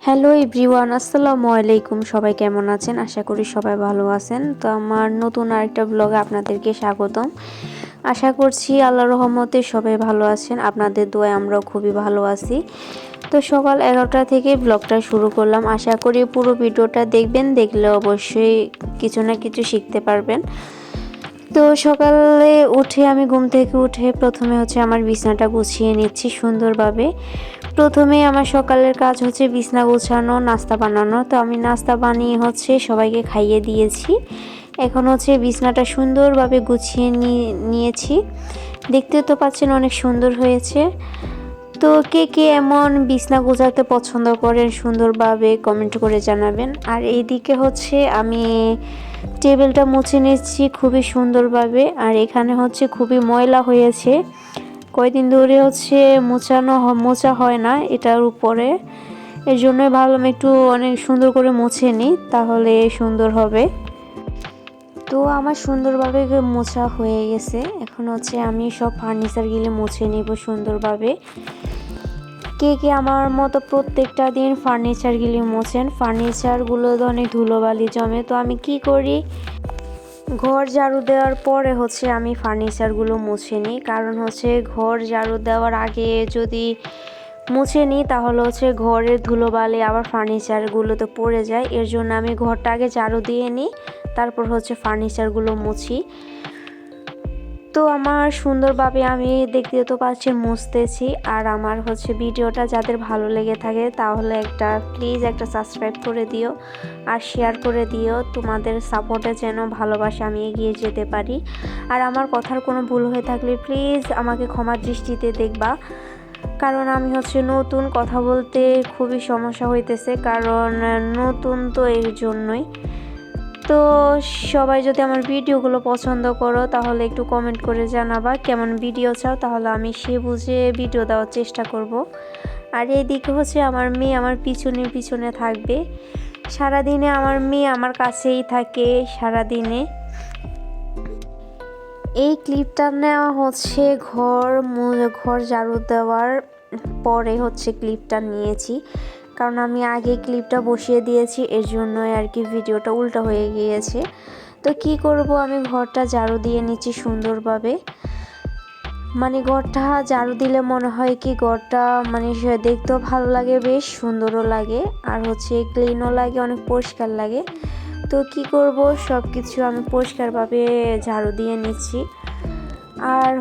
Hello everyone, আসসালামু আলাইকুম। সবাই কেমন আছেন? আশা করি সবাই ভালো আছেন। তো আমার নতুন আরেকটা ব্লগে আপনাদেরকে স্বাগতম। আশা করছি আল্লাহর রহমতে সবাই ভালো আছেন। আপনাদের দোয়ায় আমরাও খুবই ভালো আছি। তো সকাল 11টা থেকে ব্লগটা শুরু করলাম। আশা করি পুরো ভিডিওটা দেখবেন, দেখলে অবশ্যই কিছু না কিছু শিখতে পারবেন। তো সকালে উঠে আমি ঘুম থেকে উঠে প্রথমে আমার বিছানাটা গুছিয়ে নিচ্ছি সুন্দরভাবে। প্রথমে আমার সকালের কাজ বিছানা গোছানো, নাস্তা বানানো। তো আমি নাস্তা বানিয়ে সবাইকে খাইয়ে দিয়েছি। এখন বিছানাটা সুন্দরভাবে গুছিয়ে নিয়েছি। দেখতে তো পাচ্ছেন অনেক সুন্দর হয়েছে। তো কে কে এমন বিছানা গোছাতে পছন্দ করেন সুন্দরভাবে কমেন্ট করে জানাবেন। আর এইদিকে আমি টেবিলটা মুছে নিচ্ছি খুবই সুন্দরভাবে। আর এখানে খুবই ময়লা হয়েছে, কয়দিন ধরে মোছা হয় না এটার উপরে। এর জন্যই ভাবলাম একটু অনেক সুন্দর করে মুছে নিই, তাহলে সুন্দর হবে। তো আমার সুন্দরভাবে মোছা হয়ে গেছে। এখন আমি সব ফার্নিচারগুলো মুছে নিব সুন্দরভাবে। কে কে আমার মতো প্রত্যেকটা দিন ফার্নিচারগুলি মোছেন? ফার্নিচারগুলো তো অনেক ধুলোবালি জমে। তো আমি কি করি, ঘর ঝাড়ু দেওয়ার পরে আমি ফার্নিচারগুলো মুছে নিই। কারণ ঘর ঝাড়ু দেওয়ার আগে যদি মুছে নিই তাহলে ঘরের ধুলোবালি আবার ফার্নিচারগুলোতে পড়ে যায়। এর জন্য আমি ঘরটা আগে ঝাড়ু দিয়ে নিই, তারপর ফার্নিচারগুলো মুছি। তো আমার সুন্দরভাবে আমি দেখতে তো পাচ্ছি মুছতেছি। আর আমার ভিডিওটা যাদের ভালো লেগে থাকে তাহলে প্লিজ একটা সাবস্ক্রাইব করে দিও আর শেয়ার করে দিও। তোমাদের সাপোর্টে যেন ভালোবাসা আমি এগিয়ে যেতে পারি। আর আমার কথার কোনো ভুল হয়ে থাকলে প্লিজ আমাকে ক্ষমার দৃষ্টিতে দেখবা। কারণ আমি নতুন, কথা বলতে খুবই সমস্যা হইতেছে, কারণ নতুন তো এর জন্যই। তো সবাই যদি আমার ভিডিওগুলো পছন্দ করো তাহলে একটু কমেন্ট করে জানাবা কেমন ভিডিও চাও, তাহলে আমি সে বুঝে ভিডিও দেওয়ার চেষ্টা করব। আর এইদিকে আমার মেয়ে আমার পিছনে পিছনে থাকবে সারাদিনে। আমার মেয়ে আমার কাছেই থাকে সারাদিনে। এই ক্লিপটা নেওয়া ঘর ঝাড়ু দেওয়ার পরে ক্লিপটা নিয়েছি, কারণ আমি আগে ক্লিপটা বসিয়ে দিয়েছি, এর জন্যই আর কি ভিডিওটা উল্টো হয়ে গিয়েছে। তো কি করব, আমি ঘরটা ঝাড়ু দিয়ে নিচ্ছি সুন্দরভাবে। মানে ঘরটা ঝাড়ু দিলে মনে হয় কি ঘরটা দেখতেও ভালো লাগে, বেশ সুন্দরও লাগে, আর ক্লিনও লাগে, অনেক পরিষ্কার লাগে। তো কি করব, সব কিছু আমি পরিষ্কারভাবে ঝাড়ু দিয়ে নিচ্ছি। আর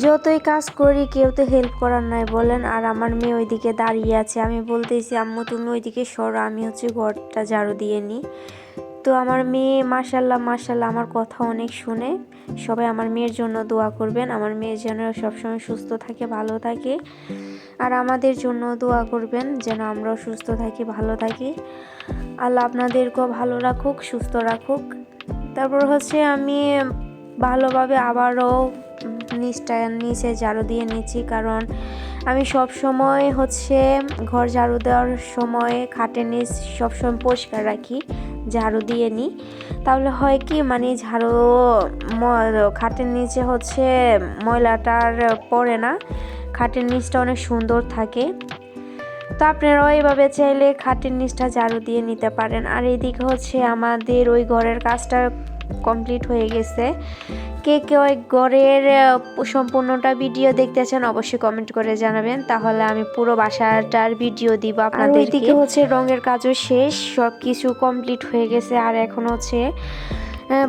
যতই কাজ করি কেউ তো হেল্প করার নাই বলেন। আর আমার মেয়ে ওইদিকে দাঁড়িয়ে আছে, আমি বলতেছি আম্মু তুমি ওইদিকে সরো, আমি ঘরটা ঝাড়ু দিয়ে নিই। তো আমার মেয়ে মাশাল্লাহ মাশাল্লাহ আমার কথা অনেক শুনে। সবাই আমার মেয়ের জন্য দোয়া করবেন, আমার মেয়ে যেন সবসময় সুস্থ থাকে, ভালো থাকে। আর আমাদের জন্য দোয়া করবেন যেন আমরাও সুস্থ থাকি, ভালো থাকি। আল্লাহ আপনাদেরকেও ভালো রাখুক, সুস্থ রাখুক। তারপর আমি ভালোভাবে আবারও নিচে ঝাড়ু দিয়ে নিচ্ছি, কারণ আমি সব সময় ঘর ঝাড়ু দেওয়ার সময় খাটের নিচ সবসময় পরিষ্কার রাখি, ঝাড়ু দিয়ে নিই। তাহলে হয় কি খাটের নিচে ময়লাটার পড়ে না, খাটের নিচটা অনেক সুন্দর থাকে। তো আপনারাও এইভাবে চাইলে খাটের নিচটা ঝাড়ু দিয়ে নিতে পারেন। আর এইদিকে আমাদের ওই ঘরের কাজটা কমপ্লিট হয়ে গেছে। কে কে ওই ঘরের সম্পূর্ণটা ভিডিও দেখতেছেন অবশ্যই কমেন্ট করে জানাবেন, তাহলে আমি পুরো বাসাটার ভিডিও দিব আপনাদের। ওইদিকে রঙের কাজও শেষ, সব কিছু কমপ্লিট হয়ে গেছে। আর এখন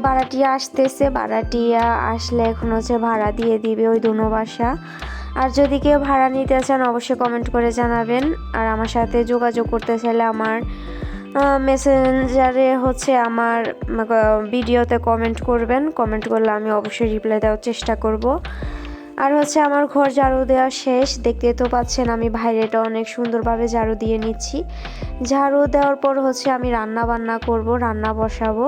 ভাড়াটিয়া আসতেছে, ভাড়াটিয়া আসলে এখন ভাড়া দিয়ে দিবে ওই দুনো বাসা। আর যদি কেউ ভাড়া নিতে চান অবশ্যই কমেন্ট করে জানাবেন। আর আমার সাথে যোগাযোগ করতে চাইলে আমার মেসেঞ্জারে আমার ভিডিওতে কমেন্ট করবেন। কমেন্ট করলে আমি অবশ্যই রিপ্লাই দেওয়ার চেষ্টা করব। আর আমার ঘর ঝাড়ু দেওয়া শেষ, দেখতে তো পাচ্ছেন আমি বাইরেটা অনেক সুন্দরভাবে ঝাড়ু দিয়ে নিচ্ছি। ঝাড়ু দেওয়ার পর আমি রান্না বান্না করব, রান্না বসাবো।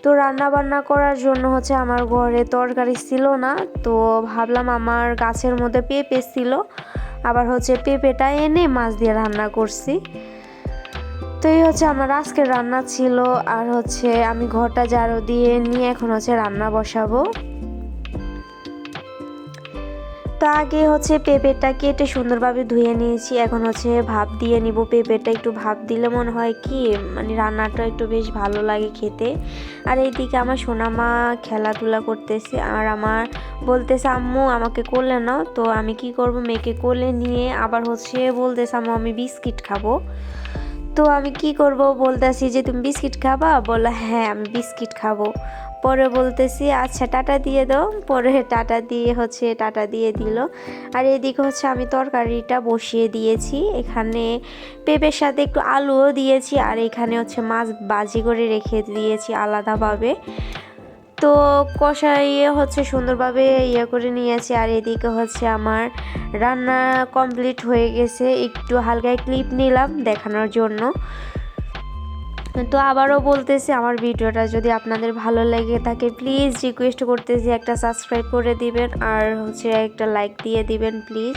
তো রান্না বান্না করার জন্য আমার ঘরে তরকারি ছিল না, তো ভাবলাম আমার গাছের মধ্যে পেঁপে ছিল, আবার পেঁপেটা এনে মাছ দিয়ে রান্না করছি। তো এই আমার আজকের রান্না ছিল। আর আমি ঘরটা ঝাড়ু দিয়ে নিয়ে এখন রান্না বসাবো। তো তো আগে হচ্ছে পেঁপেটা কেটে সুন্দরভাবে ধুয়ে নিয়েছি, এখন হচ্ছে ভাপ দিয়ে নিব। পেঁপেটা একটু ভাপ দিলে মনে হয় কি মানে রান্নাটা একটু বেশ ভালো লাগে খেতে। আর এইদিকে আমার সোনামা খেলাধুলা করতেছে আর আমার বলতেছে আম্মু আমাকে কোলে নাও। তো আমি কি করব, মেয়েকে কোলে নিয়ে আবার হচ্ছে বলতেছে আম্মু আমি বিস্কিট খাবো। তো আমি কি করব, বলতেছি যে তুমি বিস্কিট খাবা, বলে হ্যাঁ আমি বিস্কিট খাবো। পরে বলতেছি আচ্ছা টাটা দিয়ে দাও, পরে টাটা দিয়ে দিল। আর এদিকে হচ্ছে আমি তরকারিটা বসিয়ে দিয়েছি, এখানে পেঁপের সাথে একটু আলুও দিয়েছি আর এখানে হচ্ছে মাছ ভাজি করে রেখে দিয়েছি আলাদাভাবে। তো কষাইয়ে হচ্ছে সুন্দরভাবে করে নিয়েছি। আর এদিকে হচ্ছে আমার রান্না কমপ্লিট হয়ে গেছে, একটু হালকা ক্লিপ নিলাম দেখানোর জন্য। তো আবারও বলতেছি আমার ভিডিওটা যদি আপনাদের ভালো লেগে থাকে প্লিজ রিকোয়েস্ট করতেছি একটা সাবস্ক্রাইব করে দিবেন আর হচ্ছে একটা লাইক দিয়ে দিবেন প্লিজ।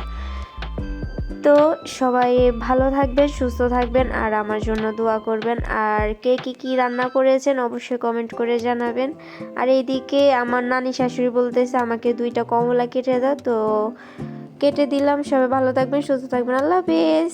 তো সবাই ভালো থাকবেন, সুস্থ থাকবেন আর আমার জন্য দোয়া করবেন। আর কে কী রান্না করেছেন অবশ্যই কমেন্ট করে জানাবেন। আর এইদিকে আমার নানি শাশুড়ি বলতেছে আমাকে 2টা কমলা কেটে দাও, তো কেটে দিলাম। সবাই ভালো থাকবেন, সুস্থ থাকবেন, আল্লাহ হাফেজ।